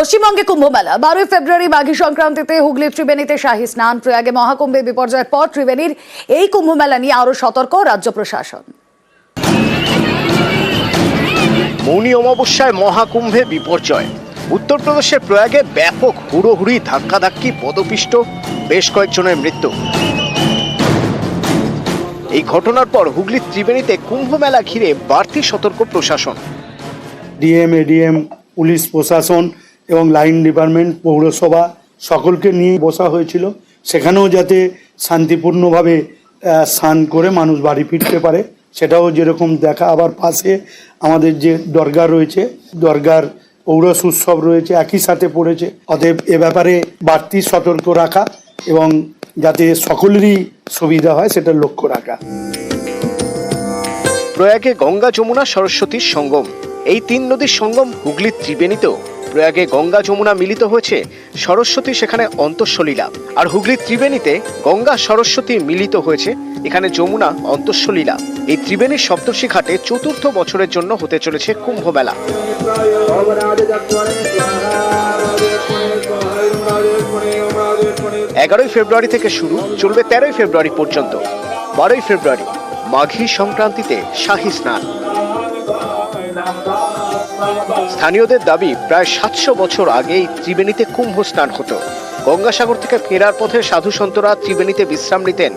পশ্চিমবঙ্গে কুম্ভ মেলা 12 ফেব্রুয়ারি মাঘী সংক্রান্তিতে হুগলির ত্রিবেণীতে শাহী স্নান। প্রয়াগে মহাকুম্ভে বিপর্যয়ের পর ত্রিবেণীর এই কুম্ভ মেলা নিয়ে আরো সতর্ক রাজ্য প্রশাসন। মৌনী অমাবস্যায় মহাকুম্ভে বিপর্যয়। উত্তরপ্রদেশের প্রয়াগে ব্যাপক হুড়োহুড়ি, ধাক্কাধাক্কি, পদপিষ্ট, বেশ কয়েকজনের মৃত্যু। এই ঘটনার পর হুগলির ত্রিবেণীতে কুম্ভ মেলা ঘিরে বাড়তি সতর্ক প্রশাসন। ডিএম, এডিএম, পুলিশ প্রশাসন এবং লাইন ডিপার্টমেন্ট, পৌরসভা সকলকে নিয়ে বসা হয়েছিল। সেখানেও যাতে শান্তিপূর্ণভাবে স্নান করে মানুষ বাড়ি ফিরতে পারে সেটাও যেরকম দেখা। আবার পাশে আমাদের যে দরগা রয়েছে, দরগার পৌরস উৎসব রয়েছে, একই সাথে পড়েছে। অতএব এ ব্যাপারে বাড়তি সতর্ক রাখা এবং যাতে সকলেরই সুবিধা হয় সেটা লক্ষ্য রাখা। প্রয়াগে গঙ্গা, যমুনা, সরস্বতীর সঙ্গম। এই তিন নদীর সঙ্গম হুগলির ত্রিবেণীতেও। প্রয়াগে গঙ্গা যমুনা মিলিত হয়েছে, সরস্বতী সেখানে অন্তঃসলীলা। আর হুগলির ত্রিবেণীতে গঙ্গা সরস্বতী মিলিত হয়েছে, এখানে যমুনা অন্তঃসলীলা। এই ত্রিবেণীর সপ্তর্ষি ঘাটে চতুর্থ বছরের জন্য হতে চলেছে কুম্ভ মেলা। 11 ফেব্রুয়ারি থেকে শুরু, চলবে 13 ফেব্রুয়ারি পর্যন্ত। 12 ফেব্রুয়ারি মাঘী সংক্রান্তিতে শাহী স্নান। স্থানীয়দের দাবি, প্রায় 700 বছর আগেই ত্রিবেণীতে কুম্ভ স্নান হতো। গঙ্গাসাগর থেকে ফেরার পথে সাধু সন্তরা ত্রিবেণীতে বিশ্রাম নিতেন।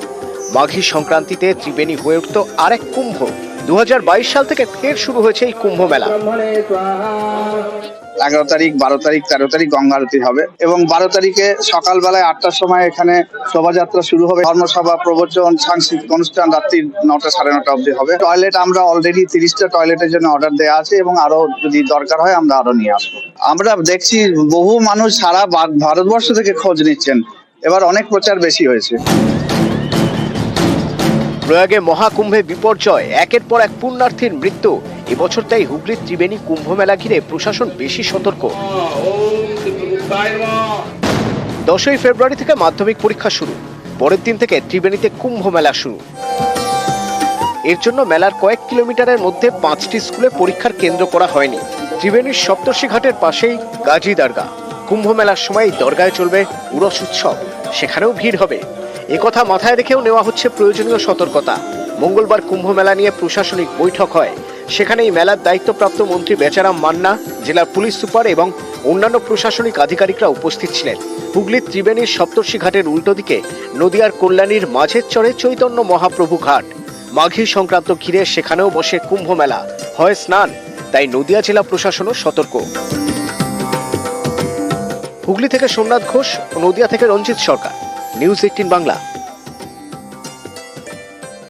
মাঘী সংক্রান্তিতে ত্রিবেণী হয়ে উঠত আরেক কুম্ভ। 2022 সাল থেকে ফের শুরু হয়েছে এই কুম্ভ মেলা। 11 তারিখ, 12 তারিখ, 13 তারিখ গঙ্গা আরতি হবে এবং 12 তারিখে সকালবেলায় 8টার সময় এখানে শোভাযাত্রা শুরু হবে। ধর্মসভা, প্রবচন, সাংস্কৃতিক অনুষ্ঠান রাত্রি 9টা, 9:30 অবধি হবে। টয়লেট আমরা অলরেডি 30টা টয়লেটের জন্য অর্ডার দেওয়া আছে এবং আরো যদি দরকার হয় আমরা আরো নিয়ে আসবো। আমরা দেখছি বহু মানুষ সারা ভারতবর্ষ থেকে খোঁজ নিচ্ছেন। এবার অনেক প্রচার বেশি হয়েছে। প্রয়াগে মহাকুম্ভে বিপর্যয়, একের পর এক পুণ্যার্থীর মৃত্যু। এবছর তাই হুগলির ত্রিবেণী কুম্ভ মেলা ঘিরে প্রশাসন বেশি সতর্ক। 10 ফেব্রুয়ারি থেকে মাধ্যমিক পরীক্ষা শুরু। পরের দিন থেকে ত্রিবেণীতে কুম্ভ মেলা শুরু। এর জন্য মেলার কয়েক কিলোমিটারের মধ্যে 5টি স্কুলে পরীক্ষার কেন্দ্র করা হয়নি। ত্রিবেণীর সপ্তর্ষি ঘাটের পাশেই গাজী দরগা। কুম্ভ মেলার সময় দরগায় চলবে উরস উৎসব, সেখানেও ভিড় হবে। একথা মাথায় রেখেও নেওয়া হচ্ছে প্রয়োজনীয় সতর্কতা। মঙ্গলবার কুম্ভ মেলা নিয়ে প্রশাসনিক বৈঠক হয়। সেখানেই মেলার দায়িত্বপ্রাপ্ত মন্ত্রী বেচারাম মান্না, জেলার পুলিশ সুপার এবং অন্যান্য প্রশাসনিক আধিকারিকরা উপস্থিত ছিলেন। হুগলির ত্রিবেণীর সপ্তর্ষি ঘাটের উল্টো দিকে নদিয়ার কল্যাণীর মাঝের চরে চৈতন্য মহাপ্রভু ঘাট। মাঘী সংক্রান্ত ঘিরে সেখানেও বসে কুম্ভ মেলা, হয় স্নান। তাই নদিয়া জেলা প্রশাসনও সতর্ক। হুগলি থেকে সোমনাথ ঘোষ ও নদিয়া থেকে রঞ্জিত সরকার, নিউজ 18 বাংলা।